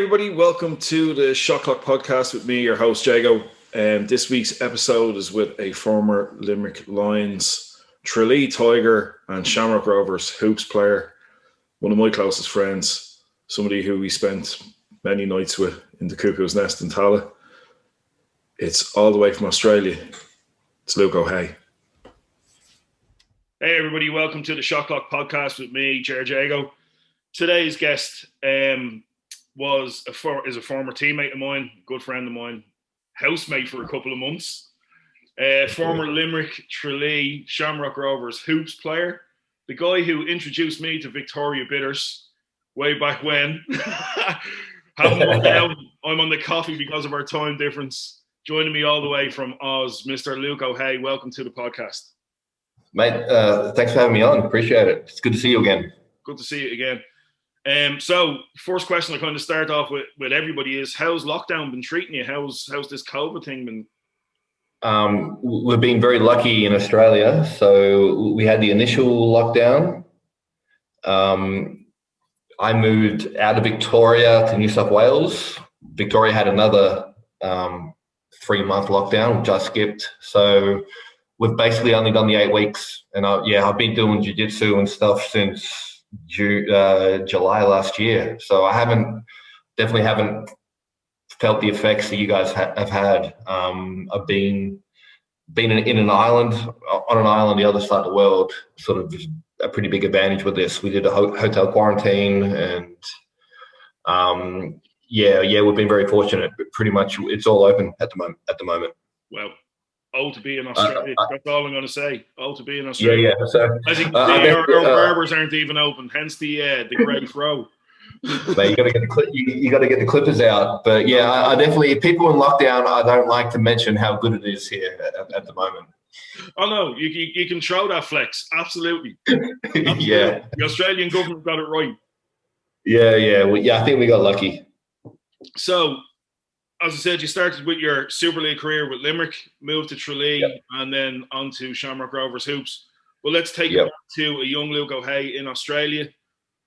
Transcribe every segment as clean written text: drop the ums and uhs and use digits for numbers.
everybody, welcome to the Shot Clock podcast with me, your host Jago. This week's episode is with a former Limerick Lions, Tralee Tiger and Shamrock Rovers hoops player, one of my closest friends, somebody who we spent many nights with in the Cuckoo's Nest in Tallaght. It's all the way from Australia. It's Luke O'Hay. Hey everybody, welcome to the Shot Clock podcast with me, Jago. Today's guest is a former teammate of mine, good friend of mine, housemate for a couple of months, former Limerick, Tralee, Shamrock Rovers hoops player, the guy who introduced me to Victoria Bitters way back when. I'm on the coffee because of our time difference. Joining me all the way from Oz, Mr. Luke O'Hay. Welcome to the podcast. Mate, thanks for having me on. Appreciate it. It's good to see you again. Good to see you again. So first question I kind of start off with everybody is, how's lockdown been treating you? How's this COVID thing been? We've been very lucky in Australia. So we had the initial lockdown. I moved out of Victoria to New South Wales. Victoria had another 3-month lockdown, which I skipped. So we've basically only done the 8 weeks. And I've been doing jiu-jitsu and stuff since July last year, so I definitely haven't felt the effects that you guys have had. I've been in an island, on an island the other side of the world, sort of a pretty big advantage with this. We did a hotel quarantine, and we've been very fortunate. But pretty much, it's all open at the moment. Well, to be in Australia. That's all I'm going to say. To be in Australia. Yeah. So I think our barbers aren't even open. Hence the great throw. Mate, you got to get the clippers out. But yeah, I definitely, people in lockdown, I don't like to mention how good it is here at the moment. Oh no, you can throw that flex. Absolutely. Yeah. The Australian government got it right. Yeah. I think we got lucky. So, as I said, you started with your Super League career with Limerick, moved to Tralee, and then on to Shamrock Rovers hoops. But let's take it back to a young Luke O'Hay in Australia.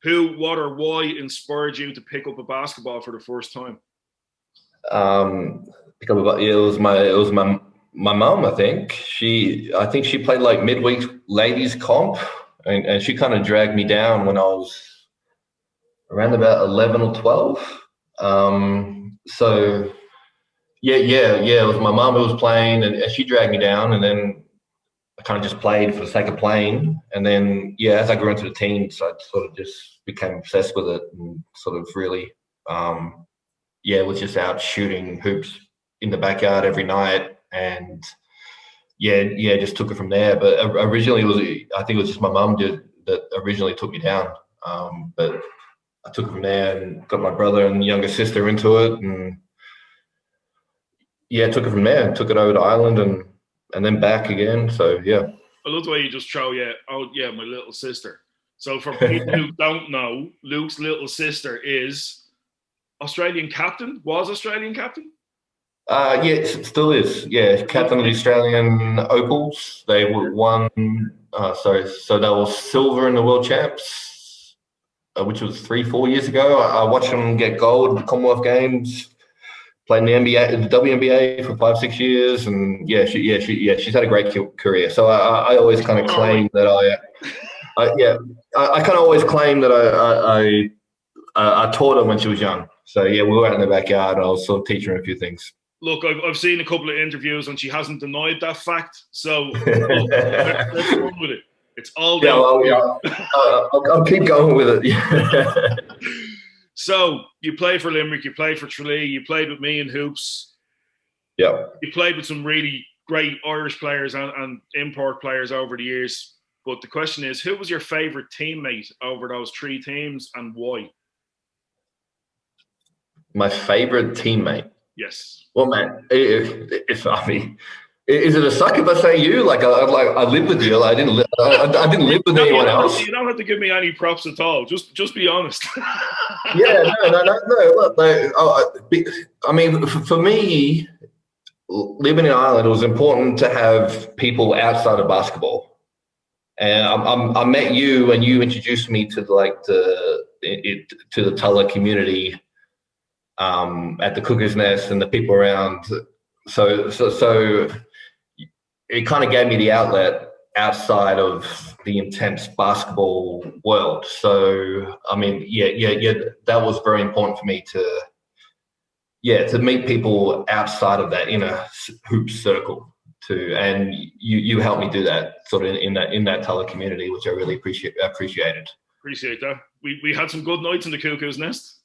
Who, what, or why inspired you to pick up a basketball for the first time? It was my mum. I think she played like midweek ladies comp, and she kind of dragged me down when I was around about 11 or 12. So. Yeah. It was my mum who was playing, and she dragged me down, and then I kind of just played for the sake of playing. And then, as I grew into the teens, I sort of just became obsessed with it, and sort of really, was just out shooting hoops in the backyard every night, and just took it from there. But originally, I think it was just my mum that originally took me down. But I took it from there and got my brother and younger sister into it, and took it from there and took it over to Ireland and then back again. So, yeah. I love the way you just throw, my little sister. So for people who don't know, Luke's little sister is Australian captain, was Australian captain? Still is. Yeah, captain of the Australian Opals. They won, so they were silver in the World Champs, which was 3-4 years ago. I watched them get gold at the Commonwealth Games. Played in the NBA, the WNBA for 5-6 years, and she's had a great career. So I always kind of claim that I kind of always claim that I taught her when she was young. So we were out in the backyard, and I was sort of teaching her a few things. Look, I've seen a couple of interviews, and she hasn't denied that fact. So let's run with it. It's all down. I'll keep going with it. So you play for Limerick, you play for Tralee, you played with me in hoops. Yeah. You played with some really great Irish players and import players over the years. But the question is, who was your favourite teammate over those 3 teams, and why? My favourite teammate? Yes. Well, man, is it a suck if I say you? I lived with you. I didn't live with anyone else. You don't have to give me any props at all. Just be honest. No. Look, I mean, for me, living in Ireland, it was important to have people outside of basketball. And I met you, and you introduced me to the Tallaght community at the Cuckoo's Nest and the people around. So it kind of gave me the outlet outside of the intense basketball world. So, I mean, that was very important for me to meet people outside of that inner hoop circle too. And you helped me do that sort of in that Tulla community, which I really appreciated. Appreciate that. We had some good nights in the Cuckoo's Nest.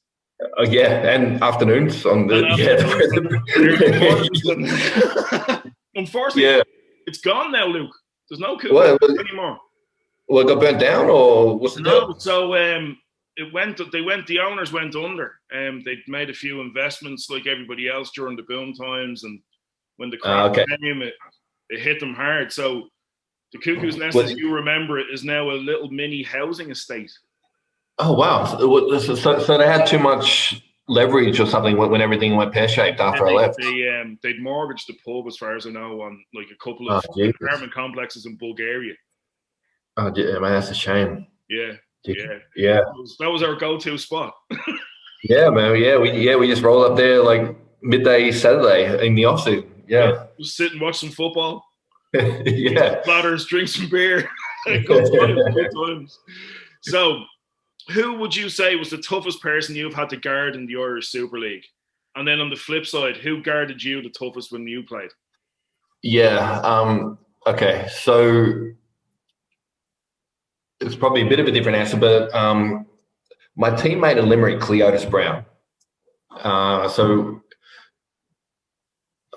And afternoons on the Unfortunately, it's gone now, Luke. There's no Cuckoo's anymore. Well, it got burnt down, or what's the deal? So the owners went under. They'd made a few investments like everybody else during the boom times, and when the crash came, it hit them hard. So the Cuckoo's Nest, as you remember it, is now a little mini housing estate. Oh wow! So they had too much leverage or something when everything went pear-shaped after I left. They'd mortgaged the pub, as far as I know, on like a couple of apartment complexes in Bulgaria. Oh yeah, man, that's a shame. Yeah. That was our go-to spot. Yeah, man. Yeah, we just rolled up there like midday Saturday in the off-season. Yeah. Just sit and watch some football. Yeah. Platters, drink some beer. Good times. So, who would you say was the toughest person you've had to guard in the Irish Super League? And then on the flip side, who guarded you the toughest when you played? Yeah. Okay. So it's probably a bit of a different answer, but my teammate in Limerick, Cleotis Brown. So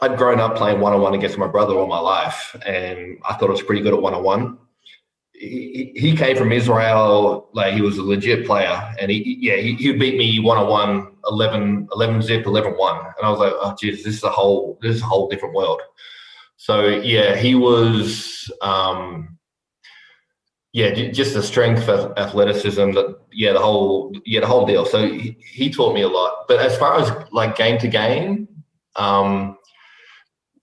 I'd grown up playing one-on-one against my brother all my life, and I thought I was pretty good at one-on-one. He came from Israel, like he was a legit player, and he beat me one-on-one 11 zip, 11-1. And I was like, oh geez, this is a whole different world. So yeah, he was just the strength of athleticism, the whole deal. So he taught me a lot. But as far as like game to game,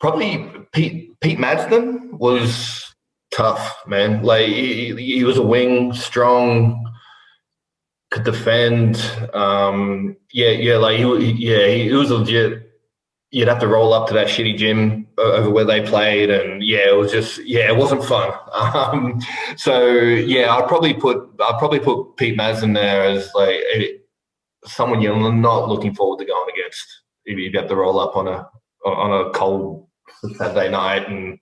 probably Pete Madsden was tough, man. Like he was a wing, strong, could defend. He was legit. You'd have to roll up to that shitty gym over where they played, and it was just it wasn't fun. I'd probably put Pete Madsden there as like someone you're not looking forward to going against. You'd have to roll up on a cold Saturday night and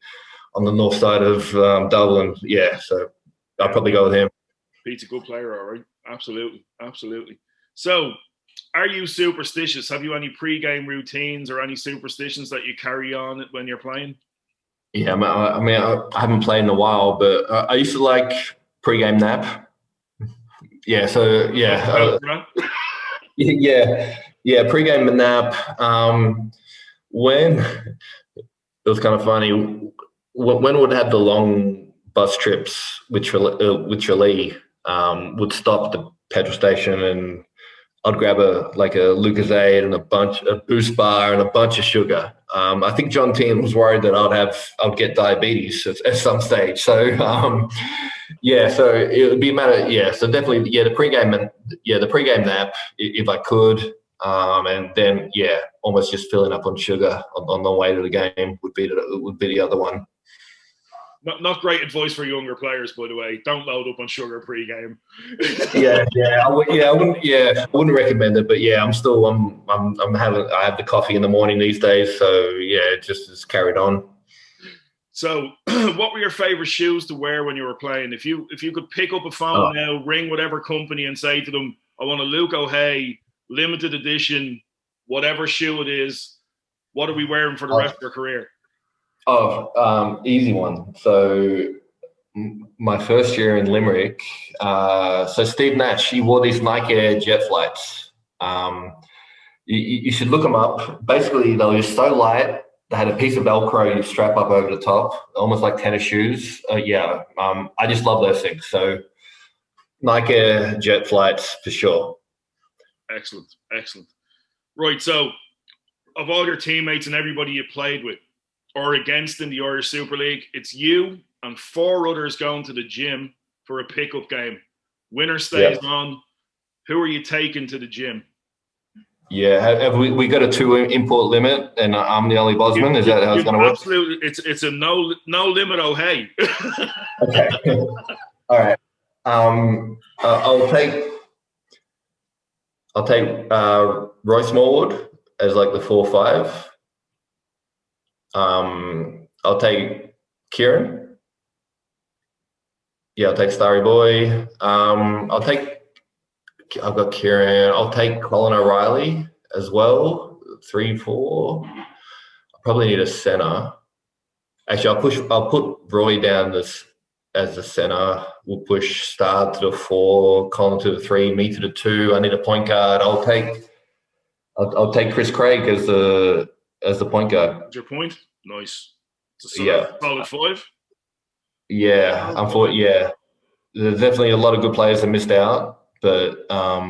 on the north side of Dublin. Yeah, so I'd probably go with him. Pete's a good player, all right. Absolutely. So, are you superstitious? Have you any pre-game routines or any superstitions that you carry on when you're playing? Yeah, I mean, I haven't played in a while, but I used to like pre-game nap. Yeah, so pre-game nap. When it was kind of funny, when would have the long bus trips, which Tralee would stop at the petrol station, and I'd grab a Lucozade and a Boost bar and a bunch of sugar. I think John Tien was worried that I'd get diabetes at some stage. So so it would be a matter. So definitely the pregame nap if I could, and then almost just filling up on sugar on the way to the game would be the other one. Not great advice for younger players, by the way. Don't load up on sugar pre-game. I wouldn't recommend it, but I have the coffee in the morning these days, so it just is carried on. So, what were your favorite shoes to wear when you were playing? If you could pick up a phone now, ring whatever company, and say to them, "I want a Luke O'Hay limited edition, whatever shoe it is," what are we wearing for the rest of your career? Easy one. So my first year in Limerick, so Steve Nash, he wore these Nike Air Jet Flights. You should look them up. Basically, they were just so light. They had a piece of Velcro you strap up over the top, almost like tennis shoes. I just love those things. So Nike Air Jet Flights for sure. Excellent. Right, so of all your teammates and everybody you played with or against in the Irish Super League, it's you and 4 others going to the gym for a pickup game. Winner stays on. Who are you taking to the gym? Yeah, have we got a 2 import limit, and I'm the only Bosman? Is that how it's going to work? Absolutely, it's a no limit. Oh hey. Okay. All right. I'll take Roy Smallwood as like the 4-5. I'll take Kieran. Yeah, I'll take Starry Boy. I've got Kieran. I'll take Colin O'Reilly as well. 3-4. I probably need a center. Actually, I'll put Roy down as the center. We'll push Star to the 4, Colin to the 3, me to the 2. I need a point guard. I'll take Chris Craig as the point guard. What's your point? Nice. It's a solid 5. Yeah, unfortunately, yeah. There's definitely a lot of good players that missed out, but I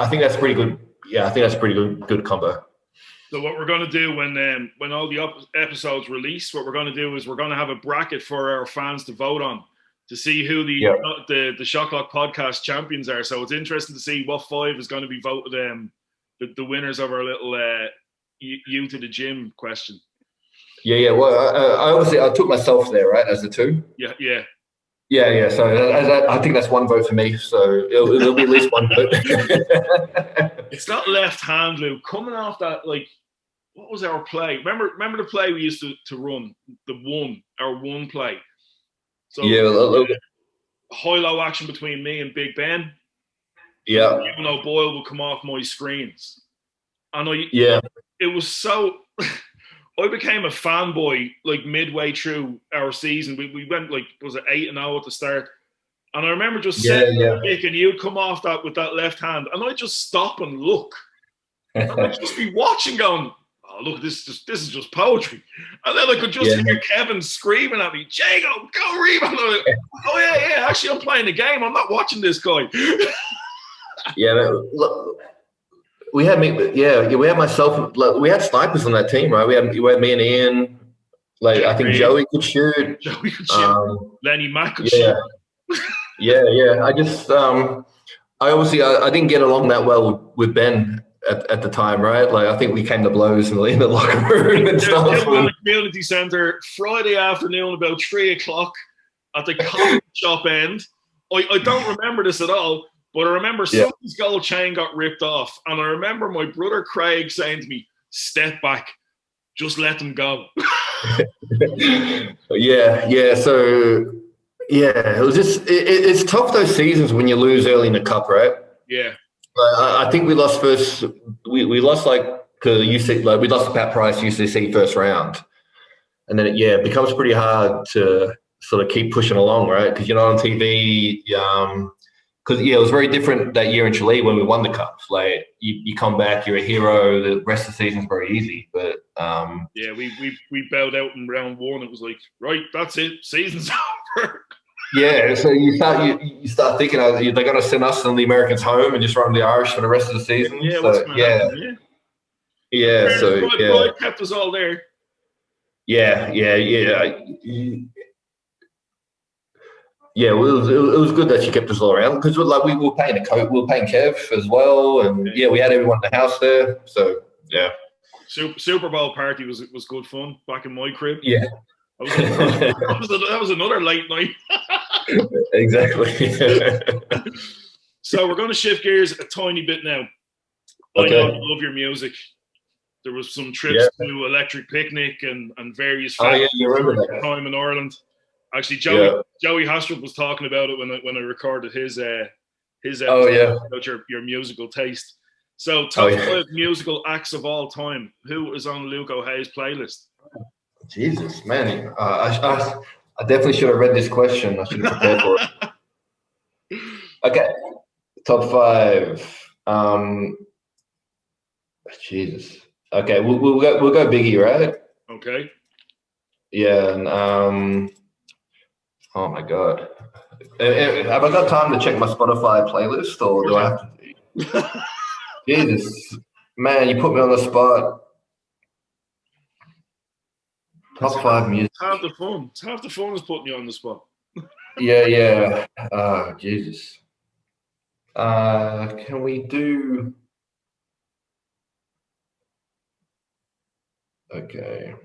think that's pretty good. Yeah, I think that's a pretty good combo. So what we're going to do when all the episodes release, what we're going to do is we're going to have a bracket for our fans to vote on to see who the Shotclock podcast champions are. So it's interesting to see what 5 is going to be voted the winners of our little you to the gym question. Yeah. Well, I took myself there, right, as the 2. Yeah. So I think that's 1 vote for me. So it'll be at least 1 vote. It's not left hand, Lou. Coming off that, like, what was our play? Remember the play we used to run, our one play. So high-low action between me and Big Ben. Yeah. Even though Boyle would come off my screens, it was so. I became a fanboy like midway through our season. We went like, was it 8-0 at the start? And I remember just sitting there and you'd come off that with that left hand, and I'd just stop and look. And I'd just be watching, going, "Oh, look, this is just poetry." And then I could just hear Kevin screaming at me, "Jago, go rebound!" Like, oh yeah. Actually, I'm playing the game. I'm not watching this guy. Look, we had me. Yeah. We had myself. Like, we had snipers on that team, right? We had me and Ian. Like, I think Joey could shoot. Lenny Mack could shoot. Yeah. I just, I didn't get along that well with Ben at the time, right? Like, I think we came to blows in the locker room and stuff. In the community centre, Friday afternoon, about 3:00 at the coffee shop end. I don't remember this at all, but I remember somebody's gold chain got ripped off, and I remember my brother Craig saying to me, "Step back, just let them go." Yeah. So. Yeah, it was just it's tough those seasons when you lose early in the cup, right? Yeah. I think we lost first. We lost like to UC, like we lost to Pat Price UCC first round, and then it becomes pretty hard to sort of keep pushing along, right? Because you're not on TV. Because it was very different that year in Chile when we won the cup. Like you come back, you're a hero. The rest of the season's very easy, but we bailed out in round 1. It was like, right, that's it, season's over. Yeah, so you start thinking they're going to send us and the Americans home and just run the Irish for the rest of the season. Yeah, so, what's going to happen? Yeah. So Pride kept us all there. Yeah. Yeah, it was good that you kept us all around because like we were paying Kev as well, and we had everyone in the house there. So yeah, Super Bowl party was good fun back in my crib. Yeah, that was another late night. Exactly. So we're going to shift gears a tiny bit now. Okay. I love your music. There was some trips to Electric Picnic and various you remember that time in Ireland. Actually, Joey Hastrup was talking about it when I recorded his episode about your musical taste. So, top 5 musical acts of all time. Who is on Luke O'Hay's playlist? Jesus, man. I definitely should have read this question. I should have prepared for it. Okay. Top 5. Jesus. Okay, we'll go Biggie, right? Okay. Yeah, and oh my God. Have I got time to check my Spotify playlist, or do I have to? Jesus, man, you put me on the spot. Top 5 music. It's half the fun. It's half the fun is putting you on the spot. Yeah. Jesus. Can we do? Okay.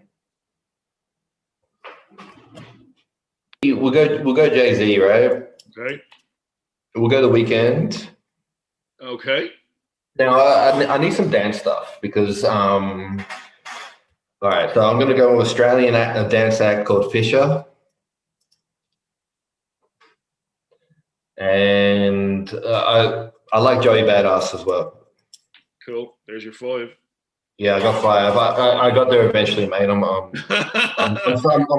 We'll go Jay-Z, right? Okay. We'll go The Weeknd. Okay. Now I need some dance stuff because all right, so I'm gonna go with Australian a dance act called Fisher. And I like Joey Badass as well. Cool. There's your 5. Yeah, I got 5. I got there eventually, mate. I'm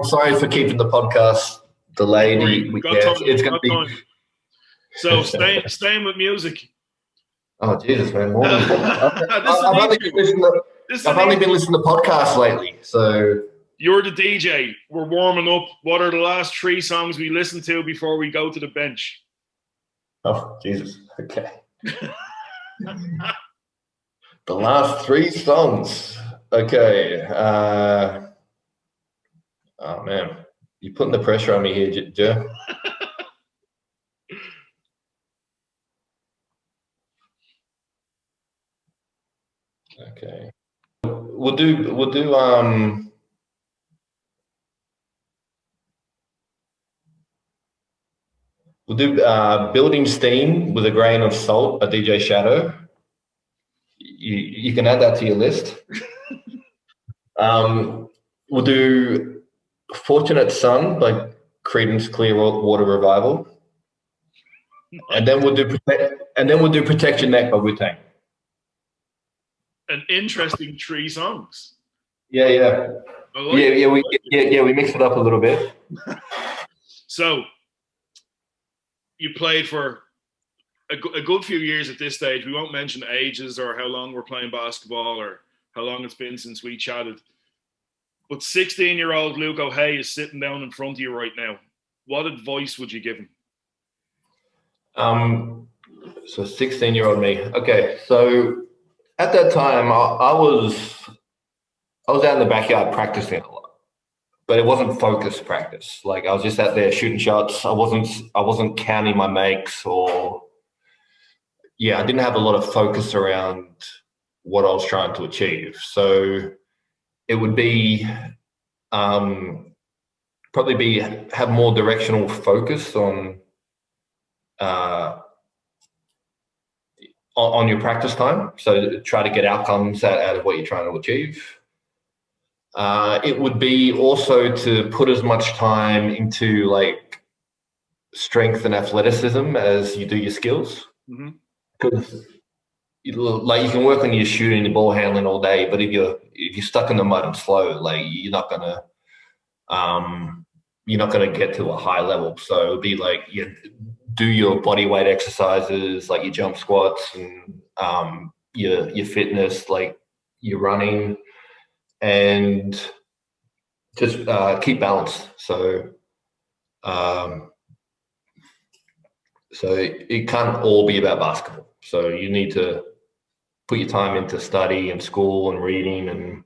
sorry for keeping the podcast delayed. It's going to be. So staying with music. Oh Jesus, man! I've only been listening to podcasts lately. So you're the DJ. We're warming up. What are the last 3 songs we listen to before we go to the bench? Oh Jesus! Okay. The last 3 songs. Okay. Oh man, you're putting the pressure on me here, Joe. Okay. We'll do Building Steam with a Grain of Salt by DJ Shadow. You can add that to your list. We'll do Fortunate Son by Creedence Clearwater Revival. And then we'll do Protect Your Neck by Wu-Tang. An interesting 3 songs. Yeah. We mixed it up a little bit. So you played for a good few years at this stage. We won't mention ages or how long we're playing basketball or how long it's been since we chatted. But 16-year-old Luke O'Hay is sitting down in front of you right now. What advice would you give him? So 16-year-old me. Okay, so at that time I was out in the backyard practicing a lot, but it wasn't focused practice. Like I was just out there shooting shots. I wasn't counting my makes I didn't have a lot of focus around what I was trying to achieve. So it would be probably have more directional focus on your practice time. So try to get outcomes out of what you're trying to achieve. It would be also to put as much time into like strength and athleticism as you do your skills. Because you can work on your shooting and ball handling all day, but if you're stuck in the mud and slow, like you're not gonna get to a high level. So it would be like you do your body weight exercises, like your jump squats and your fitness, like your running, and just keep balance. So it can't all be about basketball. So you need to put your time into study and school and reading and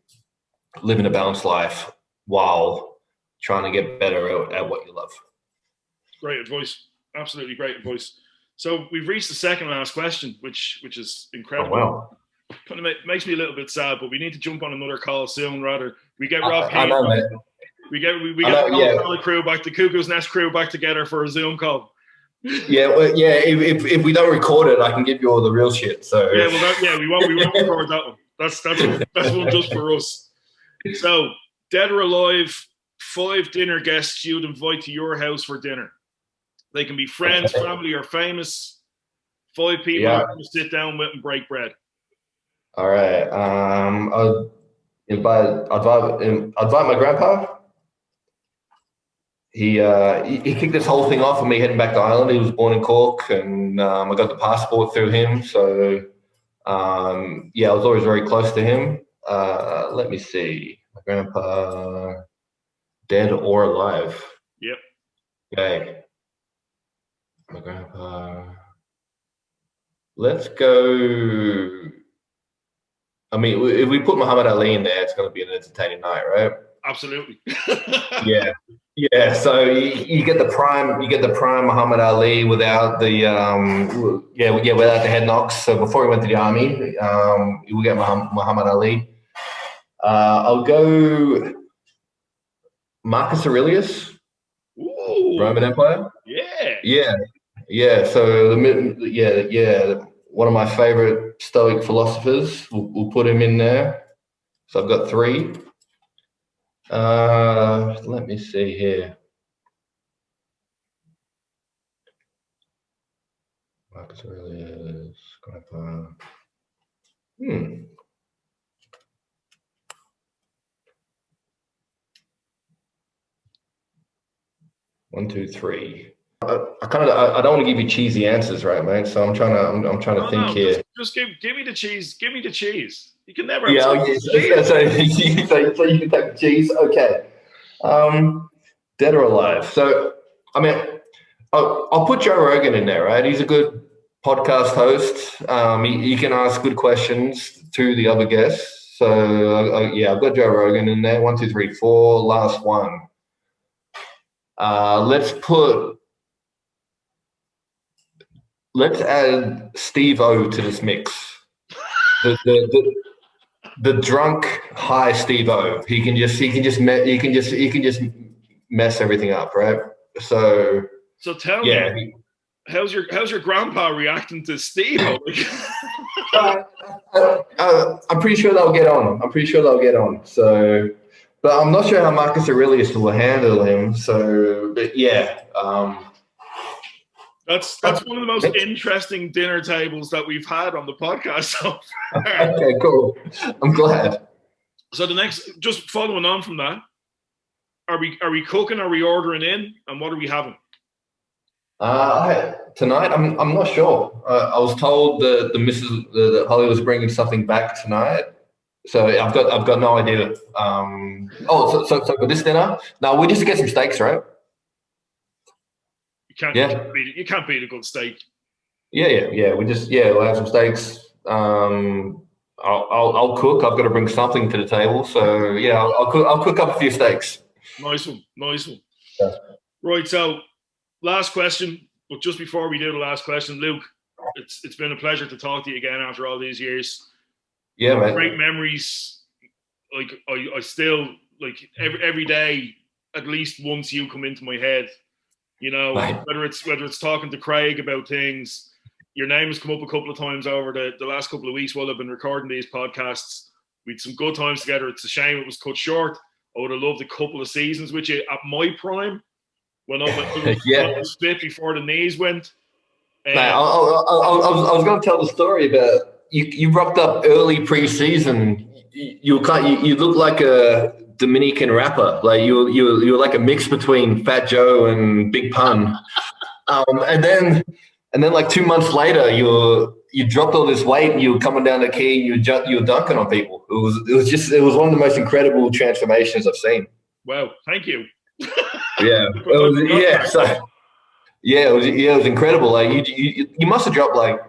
living a balanced life while trying to get better at what you love. Great advice. Absolutely great advice. So we've reached the second last question, which is incredible. Oh, wow. Kind of makes me a little bit sad, but we need to jump on another call soon. Rather, we get Rob Keane. We get the crew back, the Cuckoo's Nest crew back together for a Zoom call. If we don't record it, I can give you all the real shit. So we won't record that one. That's one just for us. So, dead or alive, 5 dinner guests you'd invite to your house for dinner. They can be friends, family, or famous. 5 people to sit down with and break bread. All right. I'd invite my grandpa. He kicked this whole thing off of me heading back to Ireland. He was born in Cork, and I got the passport through him. So, I was always very close to him. Let me see. My grandpa, dead or alive? Yep. Okay. My grandpa. Let's go. I mean, if we put Muhammad Ali in there, it's going to be an entertaining night, right? Absolutely. Yeah. Yeah, so you get the prime Muhammad Ali without the without the head knocks. So before he went to the army, you will get Muhammad Ali. I'll go Marcus Aurelius, Ooh, Roman Empire. yeah. Yeah. So one of my favorite Stoic philosophers. We'll put him in there. So I've got 3. Let me see here. Marcus Aurelius, Grandpa. 1, 2, 3. I don't want to give you cheesy answers, right, mate? So I'm trying to think here. Just give me the cheese. Give me the cheese. You can never. Yeah. So you can take the cheese. Okay. Dead or alive? So I mean, I'll put Joe Rogan in there, right? He's a good podcast host. He can ask good questions to the other guests. So I've got Joe Rogan in there. 1, 2, 3, 4. Last one. Let's add Steve O to this mix. The drunk high Steve O. He can just mess everything up, right? So tell me, how's your grandpa reacting to Steve? I'm pretty sure they'll get on. So, but I'm not sure how Marcus Aurelius will handle him. So, but yeah. That's one of the most interesting dinner tables that we've had on the podcast so far. Okay, cool. I'm glad. So the next, just following on from that, are we cooking? Are we ordering in? And what are we having? Tonight, I'm not sure. I was told that Holly was bringing something back tonight, so I've got no idea. So for this dinner, now we just get some steaks, right? You can't beat a good steak. Yeah. We'll have some steaks. I'll cook. I've got to bring something to the table, so yeah, I'll cook up a few steaks. Nice one. Yeah. Right, so last question, but just before we do the last question, Luke, it's been a pleasure to talk to you again after all these years. Yeah, man. Great memories. Like I still like every day, at least once you come into my head. You know, right. whether it's talking to Craig about things, your name has come up a couple of times over the last couple of weeks while I've been recording these podcasts. We had some good times together. It's a shame it was cut short. I would have loved a couple of seasons with you at my prime when I was fit before the knees went. I was going to tell the story about you rocked up early pre-season. You look like a Dominican rapper, like you were like a mix between Fat Joe and Big Pun, and then like 2 months later you dropped all this weight and you were coming down the key and you were dunking on people. It was one of the most incredible transformations I've seen. Wow, thank you. It was incredible. Like you must have dropped like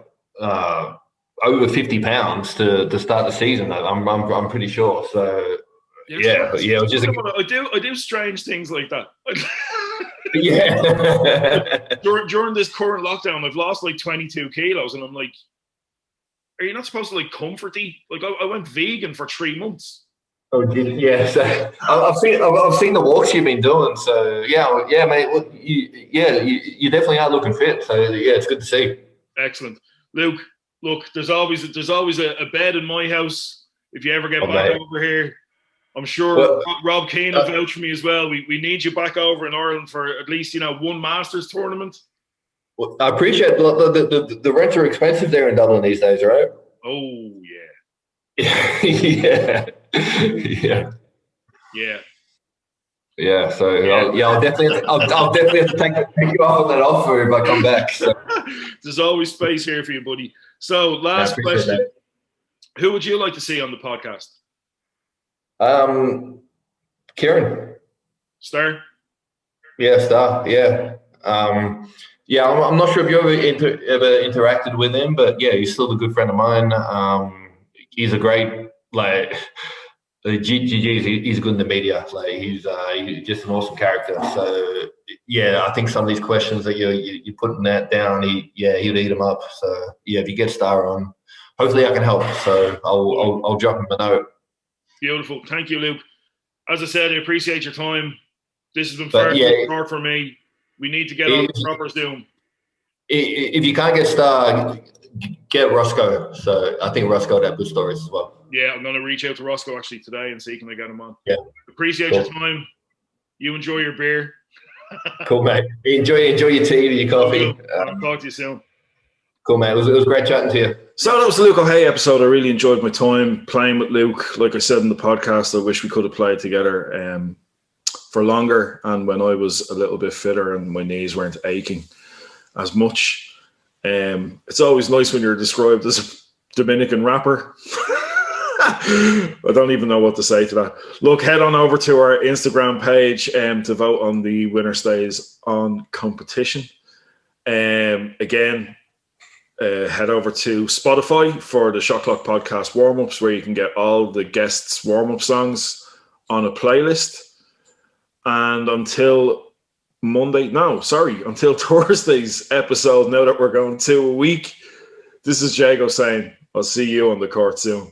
over 50 pounds to start the season. I'm pretty sure. So. It was just I do strange things like that. Yeah. During this current lockdown, I've lost like 22 kilos, and I'm like, are you not supposed to like comforty? Like I went vegan for 3 months. Oh, yeah. So I've seen the walks you've been doing. So yeah, mate. Well, you definitely are looking fit. So yeah, it's good to see. Excellent, Luke. Look, there's always a bed in my house. If you ever get back over here. I'm sure Rob Keane will vouch for me as well. We need you back over in Ireland for at least one Masters tournament. Well, I appreciate the rents are expensive there in Dublin these days, right? Oh yeah. Yeah. So I'll definitely have to take you off on that offer if I come back. So. There's always space here for you, buddy. So last question: who would you like to see on the podcast? Kieran. Star? Yeah, Star. Yeah. I'm not sure if you ever interacted with him, but yeah, he's still a good friend of mine. He's a great He's good in the media. Like he's just an awesome character. So yeah, I think some of these questions that you're putting that down, he'd eat them up. So yeah, if you get Star on, hopefully I can help. So I'll drop him a note. Beautiful, thank you, Luke. As I said, I appreciate your time. This has been far too hard for me. We need to get on the proper Zoom. If you can't get Star, get Roscoe. So I think Roscoe would have good stories as well. Yeah, I'm going to reach out to Roscoe actually today and see can I get him on. Yeah. Appreciate your time. You enjoy your beer. Cool, mate. Enjoy your tea or your coffee. I'll talk to you soon. Cool, mate. It was great chatting to you. So that was the Luke O'Hay episode. I really enjoyed my time playing with Luke. Like I said in the podcast, I wish we could have played together for longer and when I was a little bit fitter and my knees weren't aching as much. It's always nice when you're described as a Dominican rapper. I don't even know what to say to that. Look, head on over to our Instagram page to vote on the Winner Stays On competition. Again, head over to Spotify for the Shot Clock Podcast warm-ups, where you can get all the guests' warm-up songs on a playlist. And until Thursday's episode, now that we're going 2 a week, this is Jago saying, I'll see you on the court soon.